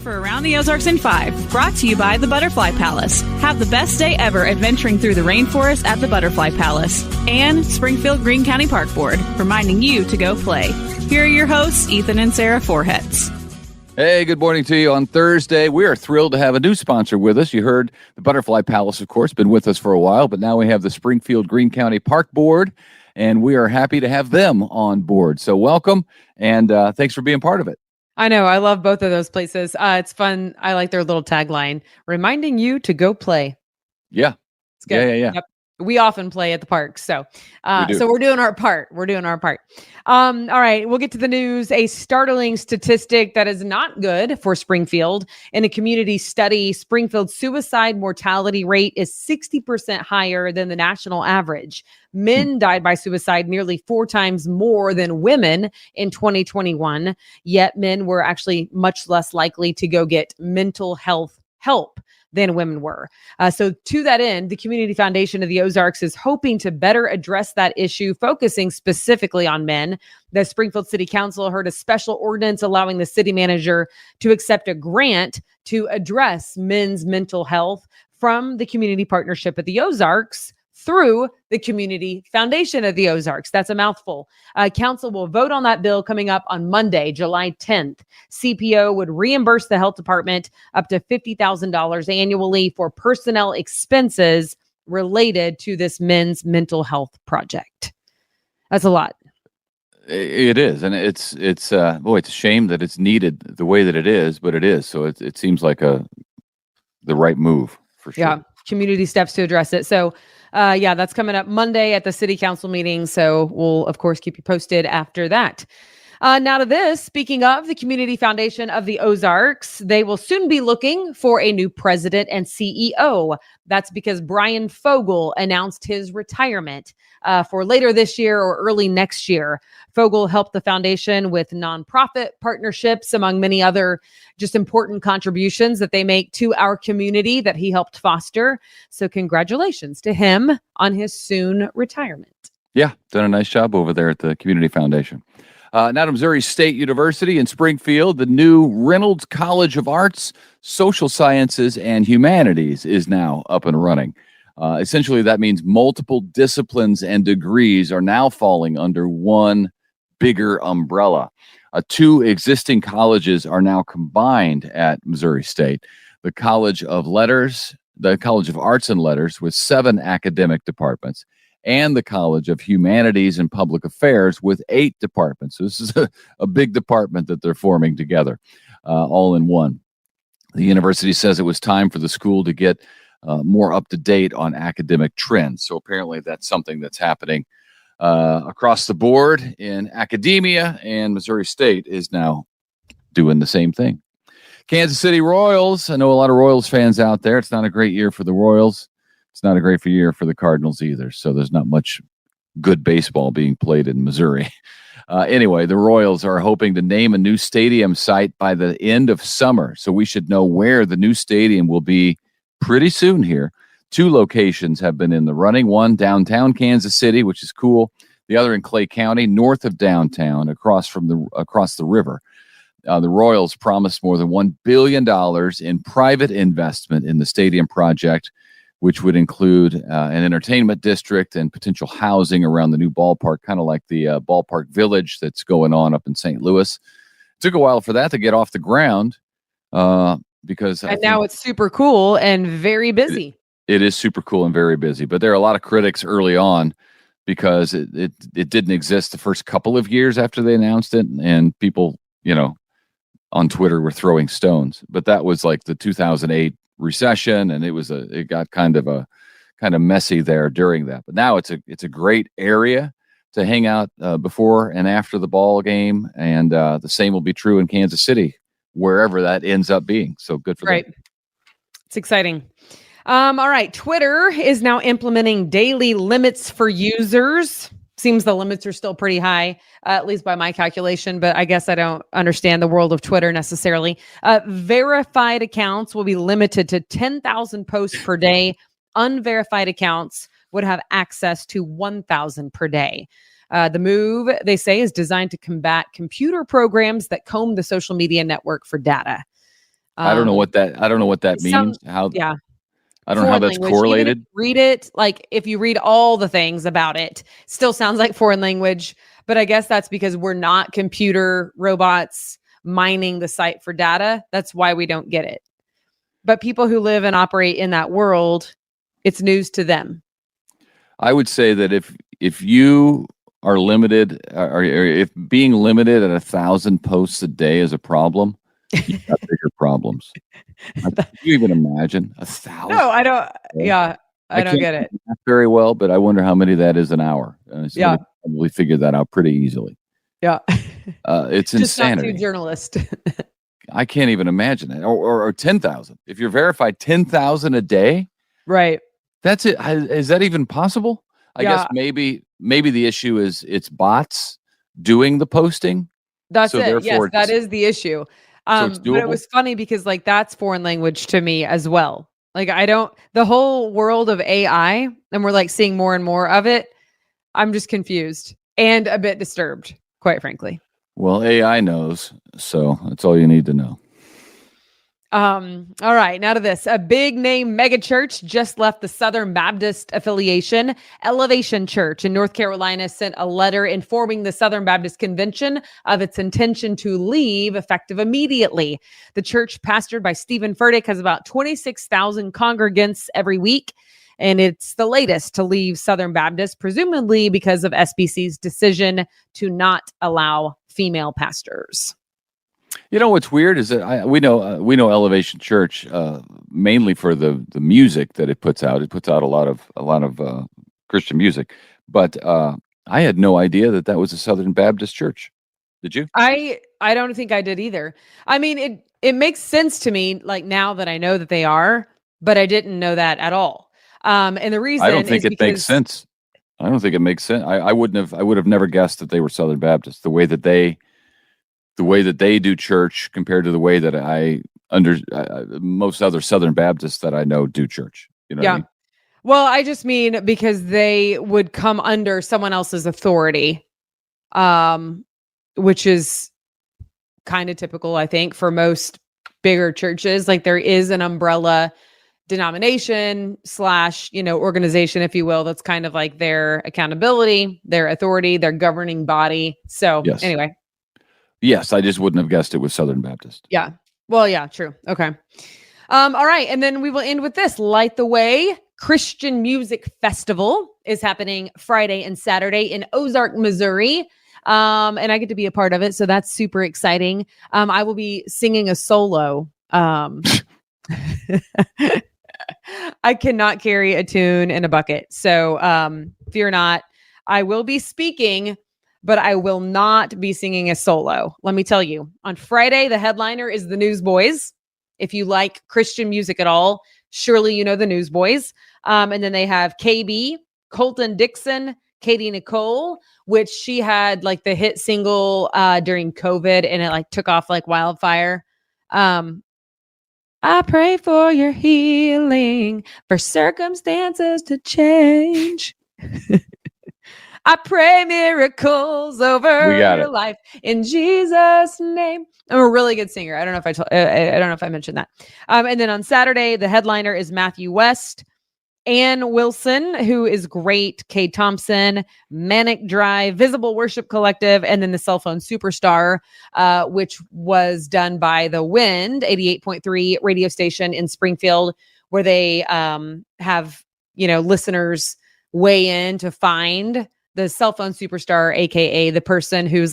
For Around the Ozarks in 5, brought to you by the Butterfly Palace. Have the best day ever adventuring through the rainforest at the Butterfly Palace. And Springfield Greene County Park Board, reminding you to go play. Here are your hosts, Ethan and Sarah Forhetz. Hey, good morning to you on Thursday. We are thrilled to have a new sponsor with us. You heard the Butterfly Palace, of course, been with us for a while, but now we have the Springfield Greene County Park Board, and we are happy to have them on board. So welcome, and thanks for being part of it. I know. I love both of those places. It's fun. I like their little tagline, reminding you to go play. Yeah. It's good. Yeah. Yep. We often play at the park. So we're doing our part. All right. We'll get to the news. A startling statistic that is not good for Springfield. In a community study, Springfield's suicide mortality rate is 60% higher than the national average. Men died by suicide nearly 4 times more than women in 2021, yet men were actually much less likely to go get mental health help than women were. So to that end, the Community Foundation of the Ozarks is hoping to better address that issue, focusing specifically on men. The Springfield City Council heard a special ordinance allowing the city manager to accept a grant to address men's mental health from the Community Partnership of the Ozarks through the Community Foundation of the Ozarks. That's a mouthful. Council will vote on that bill coming up on Monday, July 10th. CPO would reimburse the health department up to $50,000 annually for personnel expenses related to this men's mental health project. That's a lot. It is, and it's a shame that it's needed the way that it is, but it is. So it seems like the right move for sure. Yeah, community steps to address it. So that's coming up Monday at the city council meeting. So we'll, of course, keep you posted after that. Now to this, speaking of the Community Foundation of the Ozarks, they will soon be looking for a new president and CEO. That's because Brian Fogel announced his retirement for later this year or early next year. Fogel helped the foundation with nonprofit partnerships, among many other just important contributions that they make to our community that he helped foster. So congratulations to him on his soon retirement. Yeah, done a nice job over there at the Community Foundation. Now to Missouri State University in Springfield, the new Reynolds College of Arts, Social Sciences, and Humanities is now up and running. Essentially, that means multiple disciplines and degrees are now falling under one bigger umbrella. 2 existing colleges are now combined at Missouri State. The College of Arts and Letters with 7 academic departments, and the College of Humanities and Public Affairs with 8 departments. So this is a big department that they're forming together, all in one. The university says it was time for the school to get more up to date on academic trends. So apparently that's something that's happening across the board in academia, and Missouri State is now doing the same thing. Kansas City Royals. I know a lot of Royals fans out there. It's not a great year for the Royals. It's not a great year for the Cardinals either. So there's not much good baseball being played in Missouri. Anyway, the Royals are hoping to name a new stadium site by the end of summer. So we should know where the new stadium will be pretty soon here. 2 locations have been in the running. One downtown Kansas City, which is cool. The other in Clay County, north of downtown, across the river. The Royals promised more than $1 billion in private investment in the stadium project, which would include an entertainment district and potential housing around the new ballpark, kind of like the ballpark village that's going on up in St. Louis. It took a while for that to get off the ground because now it's super cool and very busy. It is super cool and very busy, but there are a lot of critics early on because it didn't exist the first couple of years after they announced it, and people, on Twitter were throwing stones. But that was like the 2008 recession, and it got kind of messy there during that. But now it's a great area to hang out before and after the ball game, and the same will be true in Kansas City, wherever that ends up being. So good for them. It's exciting. All right. Twitter is now implementing daily limits for users. Seems the limits are still pretty high, at least by my calculation, but I guess I don't understand the world of Twitter necessarily. Verified accounts will be limited to 10,000 posts per day. Unverified accounts would have access to 1,000 per day. The move, they say, is designed to combat computer programs that comb the social media network for data. I don't know what that means. Yeah. I don't know how that's correlated. Even if you read it, like if you read all the things about it, still sounds like foreign language. But I guess that's because we're not computer robots mining the site for data. That's why we don't get it. But people who live and operate in that world, it's news to them. I would say that if you are limited, or if being limited at 1,000 posts a day is a problem, you've got bigger problems. Can you even imagine 1,000? No, I don't. Yeah, I don't get it very well, but I wonder how many that is an hour. Yeah, probably figured that out pretty easily. Yeah, it's just insanity. Not too journalist. I can't even imagine it. Or 10,000. If you're verified 10,000 a day, right? That's it. Is that even possible? I guess maybe the issue is it's bots doing the posting. That's it. Yes, that is the issue. So it's doable? But it was funny because like that's foreign language to me as well. Like the whole world of AI, and we're like seeing more and more of it. I'm just confused and a bit disturbed, quite frankly. Well, AI knows, so that's all you need to know. All right, now to this. A big name mega church just left the Southern Baptist affiliation. Elevation Church in North Carolina sent a letter informing the Southern Baptist Convention of its intention to leave effective immediately. The church, pastored by Stephen Furtick, has about 26,000 congregants every week, and it's the latest to leave Southern Baptist, presumably because of SBC's decision to not allow female pastors. You know what's weird is that we know Elevation Church mainly for the music that it puts out. It puts out a lot of Christian music, but I had no idea that was a Southern Baptist church. Did you? I don't think I did either. I mean, it makes sense to me like now that I know that they are, but I didn't know that at all. And the reason I don't think it makes sense. I don't think it makes sense. I would have never guessed that they were Southern Baptist. The way that they do church compared to the way that most other Southern Baptists that I know do church. You know what I mean? Well, I just mean because they would come under someone else's authority, which is kind of typical, I think, for most bigger churches. Like there is an umbrella denomination / organization, if you will, that's kind of like their accountability, their authority, their governing body. So anyway. Yes, I just wouldn't have guessed it was Southern Baptist. Yeah. Well, yeah, true. Okay. All right. And then we will end with this. Light the Way Christian Music Festival is happening Friday and Saturday in Ozark, Missouri. And I get to be a part of it. So that's super exciting. I will be singing a solo. I cannot carry a tune in a bucket. So fear not. I will be speaking, but I will not be singing a solo. Let me tell you, on Friday, the headliner is the Newsboys. If you like Christian music at all, surely you know the Newsboys. And then they have KB, Colton Dixon, Katie Nicole, which she had like the hit single during COVID, and it like took off like wildfire. I pray for your healing, for circumstances to change. I pray miracles over your life in Jesus' name. I'm a really good singer. I don't know if I mentioned that. And then on Saturday, the headliner is Matthew West, Ann Wilson, who is great, Kay Thompson, Manic Drive, Visible Worship Collective, and then the Cell Phone Superstar, which was done by The Wind 88.3 radio station in Springfield, where they have listeners weigh in to find the Cell Phone Superstar, aka the person who's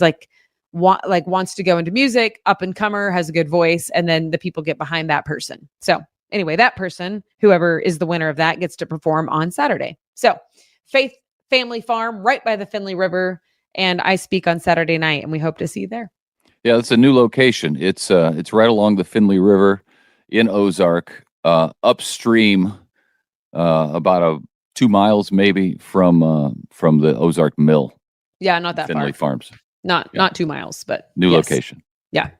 wants to go into music, up and comer, has a good voice, and then the people get behind that person. So anyway, that person, whoever is the winner of that, gets to perform on Saturday. So Faith Family Farm, right by the Finley River, and I speak on Saturday night, and we hope to see you there. Yeah, it's a new location. It's right along the Finley River in Ozark, upstream, about 2 miles maybe from the Ozark Mill. Yeah, not that Finley far. Farms. Not 2 miles, but new location. Yeah.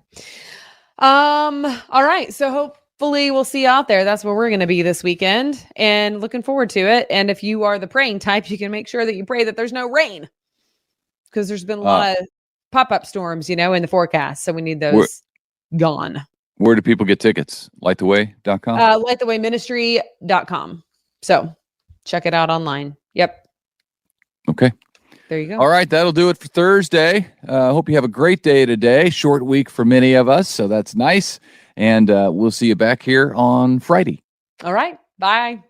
All right. So hopefully we'll see you out there. That's where we're going to be this weekend, and looking forward to it. And if you are the praying type, you can make sure that you pray that there's no rain, because there's been a lot of pop-up storms, in the forecast. So we need those gone. Where do people get tickets? Lighttheway.com? Lightthewayministry.com. So check it out online. Yep. Okay. There you go. All right. That'll do it for Thursday. Hope you have a great day today. Short week for many of us, so that's nice. And we'll see you back here on Friday. All right. Bye.